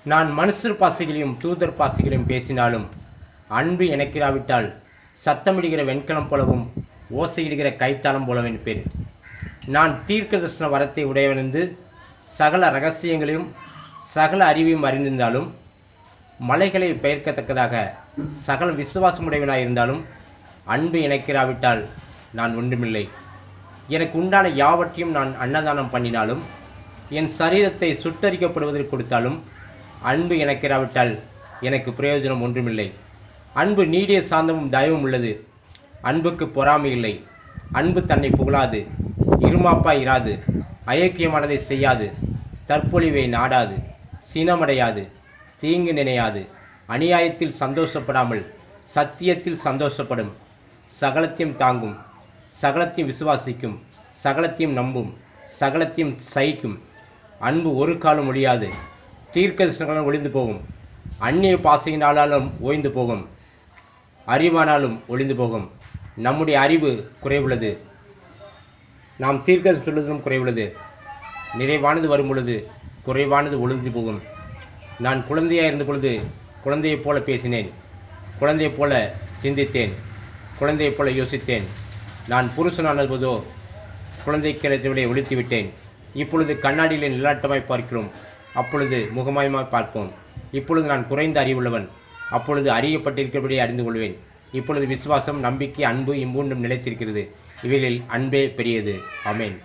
நான் மனுஷர் பாசைகளையும் தூதர் பாசைகளையும் பேசினாலும் அன்பு எனக்கிராவிட்டால் சத்தமிடுகிற வெண்கலம் போலவும் ஓசையிடுகிற கைத்தாளம் போலவும் இருப்பேன். நான் தீர்க்கதரிசன வரத்தை உடையவனிருந்து சகல ரகசியங்களையும் சகல அறிவையும் அறிந்திருந்தாலும் மலைகளை பெயர்க்கத்தக்கதாக சகல விசுவாசமுடையவனாயிருந்தாலும் அன்பு எனக்கிராவிட்டால் நான் ஒன்றுமில்லை. எனக்கு உண்டான யாவற்றையும் நான் அன்னதானம் பண்ணினாலும் என் சரீரத்தை சுட்டரிக்கப்படுவதற்கு கொடுத்தாலும் அன்பு எனக்கிராவிட்டால் எனக்கு பிரயோஜனம் ஒன்றுமில்லை. அன்பு நீடிய சாந்தமும் தயவும் உள்ளது. அன்புக்கு பொறாமை இல்லை. அன்பு தன்னை புகழாது, இருமாப்பாய் இராது, அயோக்கியமானதை செய்யாது, தற்பொழிவை நாடாது, சினமடையாது, தீங்கு நினையாது, அநியாயத்தில் சந்தோஷப்படாமல் சத்தியத்தில் சந்தோஷப்படும், சகலத்தையும் தாங்கும், சகலத்தையும் விசுவாசிக்கும், சகலத்தையும் நம்பும், சகலத்தையும் சகிக்கும். அன்பு ஒரு காலம் ஒழியாது. தீர்க்கதரிசனங்களும் ஒளிந்து போகும், அந்நிய பாசையினாலும் ஓய்ந்து போகும், அறிவானாலும் ஒளிந்து போகும். நம்முடைய அறிவு குறைவுள்ளது, நாம் தீர்க்கதரிசனம் சொல்வதும் குறைவுள்ளது. நிறைவானது வரும் பொழுது குறைவானது ஒளிந்து போகும். நான் குழந்தையாக இருந்த பொழுது குழந்தையைப் போல பேசினேன், குழந்தையைப் போல சிந்தித்தேன், குழந்தையைப் போல யோசித்தேன். நான் புருஷனானது போதோ குழந்தை கிணத்தை ஒழித்து விட்டேன். இப்பொழுது கண்ணாடியிலே நிலாட்டமாய் பார்க்கிறோம், அப்பொழுது முகமாயமாய் பார்ப்போம். இப்பொழுது நான் குறைந்த அறிவுள்ளவன், அப்பொழுது அறியப்பட்டிருக்கிறபடியே அறிந்து கொள்வேன். இப்பொழுது விசுவாசம், நம்பிக்கை, அன்பு இம்மூன்றும் நிலைத்திருக்கிறது. இவைகளில் அன்பே பெரியது. ஆமென்.